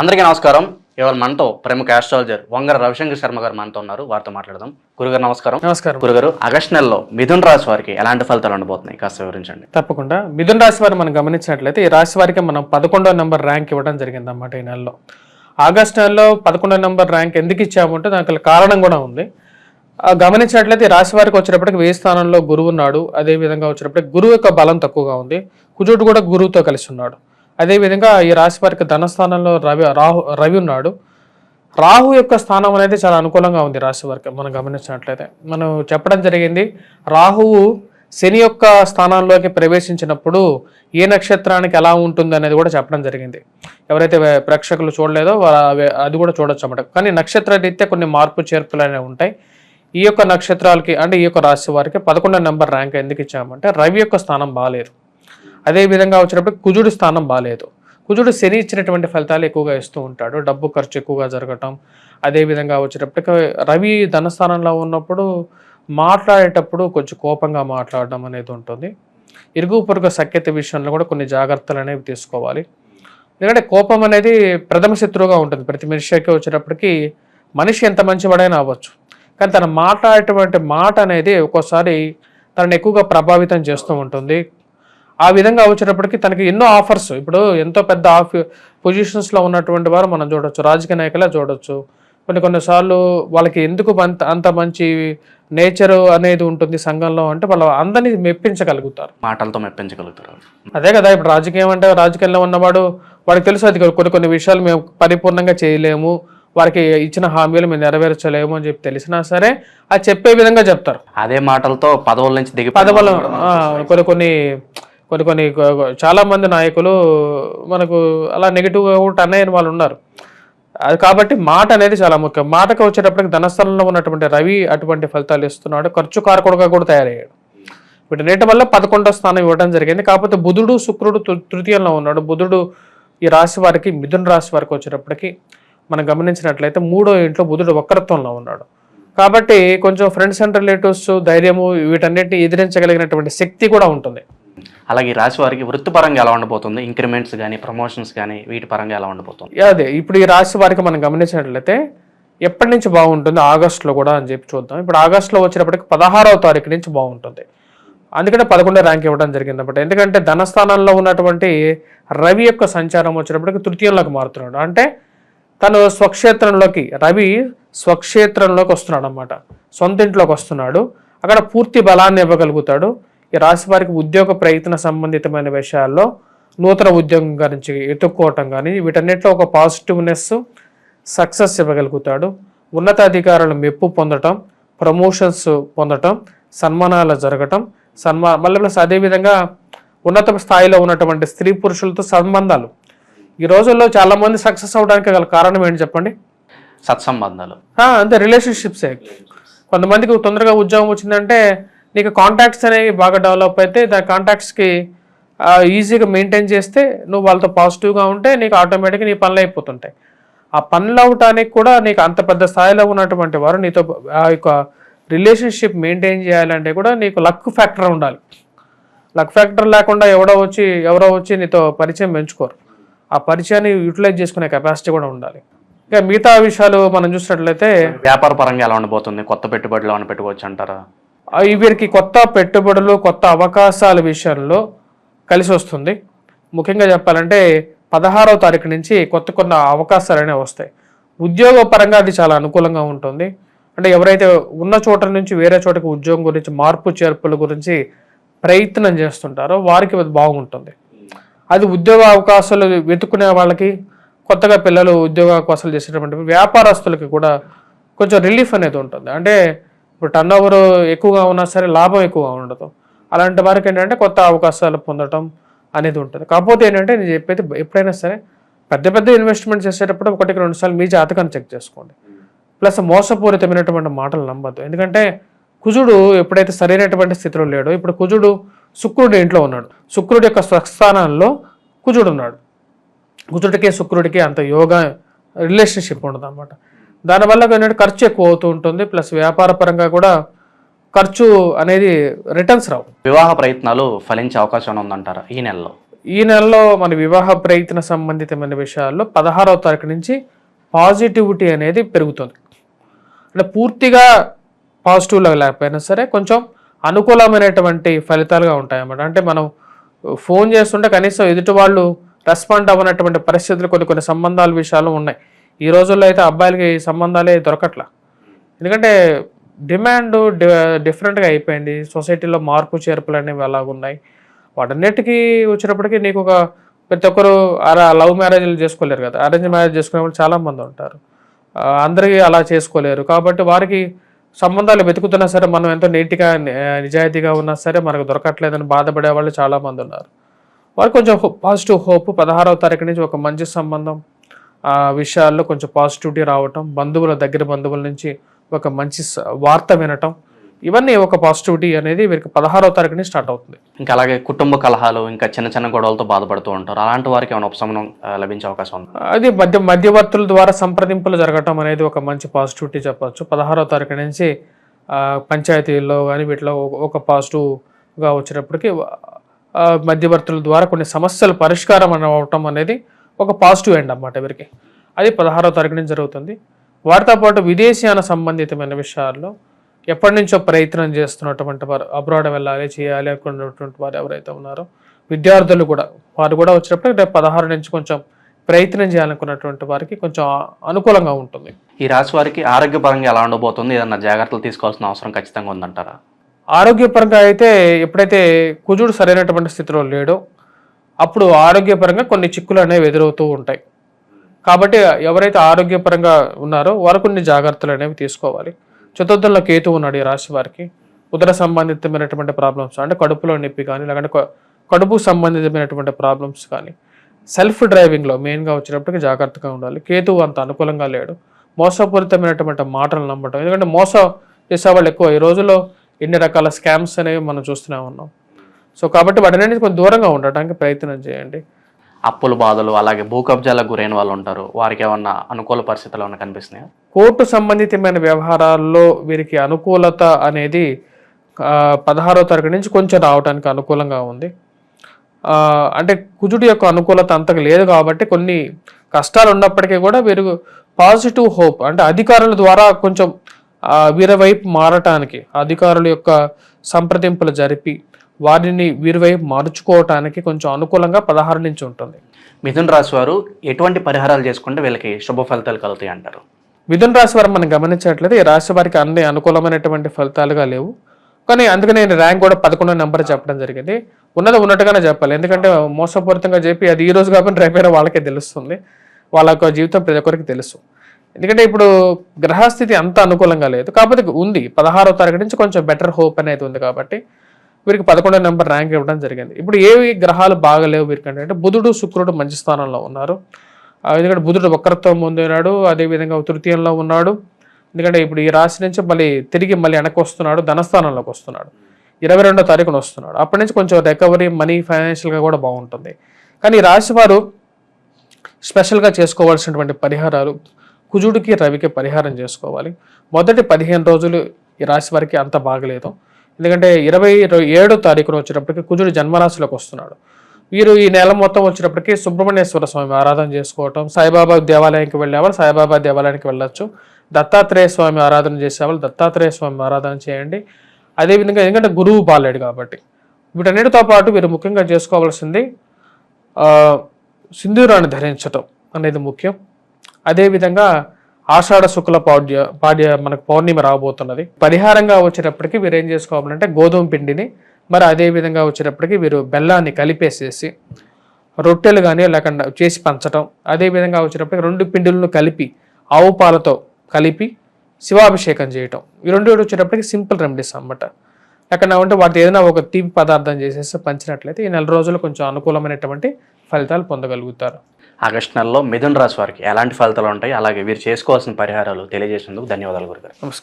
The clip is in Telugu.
అందరికీ నమస్కారం. ఇవాళ మనతో ప్రముఖ ఆస్ట్రాలజర్ వంగర రవిశంకర్ శర్మ గారు మనతో ఉన్నారు. వారితో మాట్లాడదాం. గురుగారు నమస్కారం. నమస్కారం. గురుగారు, ఆగస్టు నెలలో మిథున రాశి వారికి ఎలాంటి ఫలితాలు ఉండబోతున్నాయి కాస్త వివరించండి. తప్పకుండా. మిథున రాశి వారు మనం గమనించినట్లయితే ఈ రాశి వారికి మనం 11వ నెంబర్ ర్యాంక్ ఇవ్వడం జరిగింది అన్నమాట ఈ నెలలో. ఆగస్టు నెలలో 11వ నెంబర్ ర్యాంక్ ఎందుకు ఇచ్చామంటే దానికి కారణం కూడా ఉంది. గమనించినట్లయితే ఈ రాశి వారికి వచ్చేటప్పటికి వేయి స్థానంలో గురువు ఉన్నాడు. అదేవిధంగా వచ్చేటప్పటికి గురువు యొక్క బలం తక్కువగా ఉంది. కుజుడు కూడా గురువుతో కలిసి ఉన్నాడు. అదేవిధంగా ఈ రాశి వారికి ధనస్థానంలో రవి ఉన్నాడు. రాహు యొక్క స్థానం అనేది చాలా అనుకూలంగా ఉంది రాశి వారికి. మనం గమనించినట్లయితే మనం చెప్పడం జరిగింది, రాహువు శని యొక్క స్థానంలోకి ప్రవేశించినప్పుడు ఏ నక్షత్రానికి ఎలా ఉంటుంది అనేది కూడా చెప్పడం జరిగింది. ఎవరైతే ప్రేక్షకులు చూడలేదో అది కూడా చూడొచ్చు అన్నమాట. కానీ నక్షత్ర రీత్యా కొన్ని మార్పు చేర్పులు అనేవి ఉంటాయి. ఈ యొక్క నక్షత్రాలకి అంటే ఈ యొక్క రాశి వారికి 11వ నెంబర్ ర్యాంక్ ఎందుకు ఇచ్చామంటే రవి యొక్క స్థానం బాగాలేదు. అదేవిధంగా వచ్చినప్పుడు కుజుడు స్థానం బాగాలేదు. కుజుడు శని ఇచ్చినటువంటి ఫలితాలు ఎక్కువగా ఇస్తూ ఉంటాడు. డబ్బు ఖర్చు ఎక్కువగా జరగటం. అదేవిధంగా వచ్చేటప్పటికి రవి ధనస్థానంలో ఉన్నప్పుడు మాట్లాడేటప్పుడు కొంచెం కోపంగా మాట్లాడడం అనేది ఉంటుంది. ఇరుగు పొరుగు సఖ్యత విషయంలో కూడా కొన్ని జాగ్రత్తలు అనేవి తీసుకోవాలి. ఎందుకంటే కోపం అనేది ప్రథమ శత్రువుగా ఉంటుంది ప్రతి మనిషికి. వచ్చేటప్పటికి మనిషి ఎంత మంచివాడైనా అవ్వచ్చు, కానీ తను మాట్లాడేటువంటి మాట అనేది ఒక్కోసారి తనని ఎక్కువగా ప్రభావితం చేస్తూ ఉంటుంది. ఆ విధంగా వచ్చేటప్పటికి తనకి ఎన్నో ఆఫర్స్, ఇప్పుడు ఎంతో పెద్ద పొజిషన్స్లో ఉన్నటువంటి వారు మనం చూడొచ్చు, రాజకీయ నాయకులే చూడొచ్చు. కొన్నిసార్లు వాళ్ళకి ఎందుకు అంత మంచి నేచర్ అనేది ఉంటుంది సంఘంలో అంటే వాళ్ళు అందరినీ మెప్పించగలుగుతారు, మాటలతో మెప్పించగలుగుతారు. అదే కదా. ఇప్పుడు రాజకీయం అంటే రాజకీయాల్లో ఉన్నవాడు వాడికి తెలుసు అది కొన్ని విషయాలు మేము పరిపూర్ణంగా చేయలేము, వారికి ఇచ్చిన హామీలు మేము నెరవేర్చలేము అని చెప్పి తెలిసినా సరే అది చెప్పే విధంగా చెప్తారు. అదే మాటలతో పదవుల నుంచి దిగి కొన్ని చాలా మంది నాయకులు మనకు అలా నెగిటివ్గా టర్న్ అయిన వాళ్ళు ఉన్నారు. అది కాబట్టి మాట అనేది చాలా ముఖ్యం. మాటకు వచ్చేటప్పటికి ధనస్థలంలో ఉన్నటువంటి రవి అటువంటి ఫలితాలు ఇస్తున్నాడు. ఖర్చు కారకుడుగా కూడా తయారయ్యాడు. వీటన్నిటి వల్ల 11వ స్థానం ఇవ్వడం జరిగింది. కాకపోతే బుధుడు శుక్రుడు తృతీయంలో ఉన్నాడు. బుధుడు ఈ రాశి వారికి మిథున రాశి వారికి వచ్చేటప్పటికి మనం గమనించినట్లయితే 3వ ఇంట్లో బుధుడు వక్రత్వంలో ఉన్నాడు. కాబట్టి కొంచెం ఫ్రెండ్స్ అండ్ రిలేటివ్స్ ధైర్యము వీటన్నిటిని ఎదిరించగలిగినటువంటి శక్తి కూడా ఉంటుంది. అలాగే ఈ రాశి వారికి వృత్తిపరంగా ఎలా ఉండబోతుంది? ఇంక్రిమెంట్స్ కానీ ప్రమోషన్స్ కానీ వీటి పరంగా ఎలా ఉండబోతుంది? అదే ఇప్పుడు ఈ రాశి వారికి మనం గమనించినట్లయితే ఎప్పటి నుంచి బాగుంటుంది, ఆగస్టులో కూడా అని చెప్పి చూద్దాం. ఇప్పుడు ఆగస్టులో వచ్చేటప్పటికి 16వ తారీఖు నుంచి బాగుంటుంది. అందుకనే 11వ ర్యాంక్ ఇవ్వడం జరిగింది అన్నమాట. ఎందుకంటే ధనస్థానంలో ఉన్నటువంటి రవి యొక్క సంచారం వచ్చేటప్పటికి తృతీయంలోకి మారుతున్నాడు. అంటే తను స్వక్షేత్రంలోకి, రవి స్వక్షేత్రంలోకి వస్తున్నాడు అన్నమాట, సొంత ఇంట్లోకి వస్తున్నాడు. అక్కడ పూర్తి బలాన్ని ఇవ్వగలుగుతాడు. ఈ రాశి వారికి ఉద్యోగ ప్రయత్న సంబంధితమైన విషయాల్లో నూతన ఉద్యోగం గురించి ఎత్తుక్కోవటం కానీ వీటన్నిటిలో ఒక పాజిటివ్నెస్ సక్సెస్ ఇవ్వగలుగుతాడు. ఉన్నతాధికారులు మెప్పు పొందటం, ప్రమోషన్స్ పొందటం, సన్మానాలు జరగటం, మళ్ళీ ప్లస్ అదేవిధంగా ఉన్నత స్థాయిలో ఉన్నటువంటి స్త్రీ పురుషులతో సంబంధాలు. ఈ రోజుల్లో చాలా మంది సక్సెస్ అవడానికి గల కారణం ఏంటి చెప్పండి? సత్సంబంధాలు. అంతే, రిలేషన్షిప్సే. కొంతమందికి తొందరగా ఉద్యోగం వచ్చిందంటే నీకు కాంటాక్ట్స్ అనేవి బాగా డెవలప్ అయితే దాని కాంటాక్ట్స్కి ఈజీగా మెయింటైన్ చేస్తే నువ్వు వాళ్ళతో పాజిటివ్గా ఉంటే నీకు ఆటోమేటిక్గా నీ పనులు అయిపోతుంటాయి. ఆ పనులు అవటానికి కూడా నీకు అంత పెద్ద స్థాయిలో ఉన్నటువంటి వారు నీతో ఆ యొక్క రిలేషన్షిప్ మెయింటైన్ చేయాలంటే కూడా నీకు లక్ ఫ్యాక్టర్ ఉండాలి. లక్ ఫ్యాక్టర్ లేకుండా ఎవరో వచ్చి నీతో పరిచయం పెంచుకోరు. ఆ పరిచయాన్ని యూటిలైజ్ చేసుకునే కెపాసిటీ కూడా ఉండాలి. ఇంకా మిగతా విషయాలు మనం చూసినట్లయితే వ్యాపార పరంగా ఎలా ఉండబోతుంది? కొత్త పెట్టుబడులు ఏమైనా పెట్టుకోవచ్చు అంటారా? వీరికి కొత్త పెట్టుబడులు, కొత్త అవకాశాల విషయంలో కలిసి వస్తుంది. ముఖ్యంగా చెప్పాలంటే 16వ తారీఖు నుంచి కొత్త అవకాశాలు అనేవి వస్తాయి. ఉద్యోగ పరంగా అది చాలా అనుకూలంగా ఉంటుంది. అంటే ఎవరైతే ఉన్న చోట నుంచి వేరే చోటకి ఉద్యోగం గురించి, మార్పు చేర్పుల గురించి ప్రయత్నం చేస్తుంటారో వారికి అది బాగుంటుంది. అది ఉద్యోగ అవకాశాలు వెతుక్కునే వాళ్ళకి, కొత్తగా పిల్లలు ఉద్యోగ అవకాశాలు చేసేటటువంటి వ్యాపారస్తులకి కూడా కొంచెం రిలీఫ్ అనేది ఉంటుంది. అంటే ఇప్పుడు టర్న్ ఓవర్ ఎక్కువగా ఉన్నా సరే లాభం ఎక్కువగా ఉండదు. అలాంటి వారికి ఏంటంటే కొత్త అవకాశాలు పొందడం అనేది ఉంటుంది. కాకపోతే ఏంటంటే నేను చెప్పేది, ఎప్పుడైనా సరే పెద్ద ఇన్వెస్ట్మెంట్ చేసేటప్పుడు 1-2 సార్లు మీ జాతకాన్ని చెక్ చేసుకోండి. ప్లస్ మోసపూరితమైనటువంటి మాటలు నమ్మద్దు. ఎందుకంటే కుజుడు ఎప్పుడైతే సరైనటువంటి స్థితిలో లేడో, ఇప్పుడు కుజుడు శుక్రుడి ఇంట్లో ఉన్నాడు. శుక్రుడి యొక్క స్వస్థానంలో కుజుడు ఉన్నాడు. కుజుడికి శుక్రుడికి అంత యోగా రిలేషన్షిప్ ఉండదు అన్నమాట. దానివల్ల ఏంటంటే ఖర్చు ఎక్కువ అవుతూ ఉంటుంది. ప్లస్ వ్యాపార పరంగా కూడా ఖర్చు అనేది రిటర్న్స్ రావు. వివాహ ప్రయత్నాలు ఫలించే అవకాశం ఉందంటారా ఈ నెలలో? ఈ నెలలో మన వివాహ ప్రయత్న సంబంధితమైన విషయాల్లో 16వ తారీఖు నుంచి పాజిటివిటీ అనేది పెరుగుతుంది. అంటే పూర్తిగా పాజిటివ్లో లేకపోయినా సరే కొంచెం అనుకూలమైనటువంటి ఫలితాలుగా ఉంటాయన్నమాట. అంటే మనం ఫోన్ చేస్తుంటే కనీసం ఎదుటి వాళ్ళు రెస్పాండ్ అవ్వనటువంటి పరిస్థితులు కొన్ని సంబంధాల విషయాలు ఉన్నాయి. ఈ రోజుల్లో అయితే అబ్బాయిలకి సంబంధాలే దొరకట్లా. ఎందుకంటే డిమాండ్ డిఫరెంట్గా అయిపోయింది. సొసైటీలో మార్పు చేర్పులు అనేవి అలాగున్నాయి. వాటన్నిటికీ వచ్చినప్పటికీ నీకు ప్రతి ఒక్కరు లవ్ మ్యారేజ్లు చేసుకోలేరు కదా, అరేంజ్ మ్యారేజ్ చేసుకునే వాళ్ళు చాలామంది ఉంటారు. అందరికీ అలా చేసుకోలేరు కాబట్టి వారికి సంబంధాలు వెతుకుతున్నా సరే మనం ఎంతో నీట్గా నిజాయితీగా ఉన్నా సరే మనకు దొరకట్లేదని బాధపడే వాళ్ళు చాలామంది ఉన్నారు. వారికి కొంచెం పాజిటివ్ హోప్ 16వ తారీఖు నుంచి ఒక మంచి సంబంధం విషయాల్లో కొంచెం పాజిటివిటీ రావటం, దగ్గర బంధువుల నుంచి ఒక మంచి వార్త వినటం, ఇవన్నీ ఒక పాజిటివిటీ అనేది వీరికి 16వ తారీఖు నుంచి స్టార్ట్ అవుతుంది. ఇంకా అలాగే కుటుంబ కలహాలు, ఇంకా చిన్న గొడవలతో బాధపడుతూ ఉంటారు. అలాంటి వారికి ఏమైనా ఉపశమనం లభించే అవకాశం ఉంది? అది మధ్యవర్తుల ద్వారా సంప్రదింపులు జరగటం అనేది ఒక మంచి పాజిటివిటీ చెప్పచ్చు. 16వ తారీఖు నుంచి పంచాయతీల్లో కానీ వీటిలో ఒక పాజిటివ్గా వచ్చేటప్పటికి మధ్యవర్తుల ద్వారా కొన్ని సమస్యలు పరిష్కారం అవటం అనేది ఒక పాజిటివ్ ఎండ్ అన్నమాట వీరికి. అది 16వ తారీఖు నుంచి జరుగుతుంది. వారితో పాటు విదేశీయాన సంబంధితమైన విషయాల్లో ఎప్పటి నుంచో ప్రయత్నం చేస్తున్నటువంటి వారు, అబ్రాడ్ వెళ్ళాలి చేయాలి అనుకున్నటువంటి వారు ఎవరైతే ఉన్నారో విద్యార్థులు కూడా, వారు కూడా వచ్చినప్పుడు రేపు 16 నుంచి కొంచెం ప్రయత్నం చేయాలనుకున్నటువంటి వారికి కొంచెం అనుకూలంగా ఉంటుంది. ఈ రాశి వారికి ఆరోగ్యపరంగా ఎలా ఉండబోతుంది? ఏదన్నా జాగ్రత్తలు తీసుకోవాల్సిన అవసరం ఖచ్చితంగా ఉందంటారా? ఆరోగ్యపరంగా అయితే ఎప్పుడైతే కుజుడు సరైనటువంటి స్థితిలో లేడో అప్పుడు ఆరోగ్యపరంగా కొన్ని చిక్కులు అనేవి ఎదురవుతూ ఉంటాయి. కాబట్టి ఎవరైతే ఆరోగ్యపరంగా ఉన్నారో వారు కొన్ని జాగ్రత్తలు అనేవి తీసుకోవాలి. చతుర్థంలో కేతు ఉన్నాడు ఈ రాశి వారికి. ఉదర సంబంధితమైనటువంటి ప్రాబ్లమ్స్ అంటే కడుపులో నొప్పి కానీ, లేదంటే కడుపు సంబంధితమైనటువంటి ప్రాబ్లమ్స్ కానీ, సెల్ఫ్ డ్రైవింగ్లో మెయిన్గా వచ్చినప్పటికీ జాగ్రత్తగా ఉండాలి. కేతు అంత అనుకూలంగా లేడు. మోసపూరితమైనటువంటి మాటలు నమ్మటం, ఎందుకంటే మోసం చేసేవాళ్ళు ఎక్కువ. ఈ రోజుల్లో ఎన్ని రకాల స్కామ్స్ అనేవి మనం చూస్తూనే ఉన్నాం. సో కాబట్టి వాటిని కొంచెం దూరంగా ఉండటానికి ప్రయత్నం చేయండి. అప్పుల బాధలు, అలాగే భూ కబ్జాలకు గురైన వాళ్ళు ఉంటారు. వారికి ఏమన్నా అనుకూల పరిస్థితులు ఏమన్నా కనిపిస్తున్నాయా? కోర్టు సంబంధితమైన వ్యవహారాల్లో వీరికి అనుకూలత అనేది 16వ తారీఖు నుంచి కొంచెం రావడానికి అనుకూలంగా ఉంది. అంటే కుజుడి యొక్క అనుకూలత అంతగా లేదు కాబట్టి కొన్ని కష్టాలు ఉన్నప్పటికీ కూడా వీరు పాజిటివ్ హోప్, అంటే అధికారుల ద్వారా కొంచెం వీరి వైపు మారటానికి, అధికారుల యొక్క సంప్రదింపులు జరిపి వారిని వీరి వైపు మార్చుకోవటానికి కొంచెం అనుకూలంగా 16 నుంచి ఉంటుంది. మిథున రాశి వారు ఎటువంటి పరిహారాలు చేసుకుంటే వీళ్ళకి శుభ ఫలితాలు కలుగుతాయి అంటారు? మిథున రాశి వారు మనం గమనించినట్లయితే ఈ రాశి వారికి అన్ని అనుకూలమైనటువంటి ఫలితాలుగా లేవు. కానీ అందుకని నేను ర్యాంక్ కూడా 11వ నెంబర్ చెప్పడం జరిగింది. ఉన్నట్టుగానే చెప్పాలి. ఎందుకంటే మోసపూరితంగా చెప్పి అది ఈ రోజు కాకుండా రేపైనా వాళ్ళకే తెలుస్తుంది. వాళ్ళ యొక్క జీవితం ప్రతి ఒక్కరికి తెలుసు. ఎందుకంటే ఇప్పుడు గ్రహస్థితి అంత అనుకూలంగా లేదు. కాకపోతే ఉంది 16వ తారీఖు నుంచి కొంచెం బెటర్ హోప్ అనేది ఉంది కాబట్టి వీరికి 11వ నెంబర్ ర్యాంక్ ఇవ్వడం జరిగింది. ఇప్పుడు ఏవి గ్రహాలు బాగలేవు వీరికంటే అంటే బుధుడు, శుక్రుడు మంచి స్థానంలో ఉన్నారు. ఎందుకంటే బుధుడు వక్రత్వం పొందినాడు, అదేవిధంగా తృతీయంలో ఉన్నాడు. ఎందుకంటే ఇప్పుడు ఈ రాశి నుంచి మళ్ళీ వెనక్కి వస్తున్నాడు, ధనస్థానంలోకి వస్తున్నాడు. 22వ తారీఖున వస్తున్నాడు. అప్పటి నుంచి కొంచెం రికవరీ, మనీ, ఫైనాన్షియల్గా కూడా బాగుంటుంది. కానీ ఈ రాశి వారు స్పెషల్గా చేసుకోవాల్సినటువంటి పరిహారాలు, కుజుడికి రవికి పరిహారం చేసుకోవాలి. మొదటి 15 రోజులు ఈ రాశి వారికి అంత బాగలేదు. ఎందుకంటే 27వ తారీఖున వచ్చేటప్పటికి కుజుడు జన్మరాశిలోకి వస్తున్నాడు. వీరు ఈ నెల మొత్తం వచ్చేటప్పటికి సుబ్రహ్మణ్యేశ్వర స్వామి ఆరాధన చేసుకోవటం, సాయిబాబా దేవాలయానికి వెళ్ళేవాళ్ళు సాయిబాబా దేవాలయానికి వెళ్ళొచ్చు. దత్తాత్రేయ స్వామి ఆరాధన చేసేవాళ్ళు దత్తాత్రేయ స్వామి ఆరాధన చేయండి. అదేవిధంగా ఎందుకంటే గురువు బాలేడు కాబట్టి వీటన్నిటితో పాటు వీరు ముఖ్యంగా చేసుకోవాల్సింది సింధూరాన్ని ధరించటం అనేది ముఖ్యం. అదేవిధంగా ఆషాఢ శుక్ల పాడ్య మనకు పౌర్ణిమ రాబోతున్నది. పరిహారంగా వచ్చేటప్పటికి వీరు ఏం చేసుకోవాలంటే గోధుమ పిండిని, మరి అదేవిధంగా వచ్చేటప్పటికి వీరు బెల్లాన్ని కలిపేసేసి రొట్టెలు కానీ లేకుండా చేసి పంచటం. అదేవిధంగా వచ్చేటప్పటికి 2 పిండిలను కలిపి ఆవు పాలతో కలిపి శివాభిషేకం చేయటం. ఈ 2 వచ్చేటప్పటికి సింపుల్ రెమెడీస్ అన్నమాట. లేకుండా ఉంటే వాటి ఏదైనా ఒక తీపి పదార్థం చేసేసి పంచినట్లయితే ఈ నెల రోజులు కొంచెం అనుకూలమైనటువంటి ఫలితాలు పొందగలుగుతారు. ఆగస్టు నెలలో మిథున రాశి వారికి ఎలాంటి ఫలితాలు ఉంటాయి, అలాగే వీరు చేసుకోవాల్సిన పరిహారాలు తెలియజేసినందుకు ధన్యవాదాలు గురుగారు. నమస్కారం.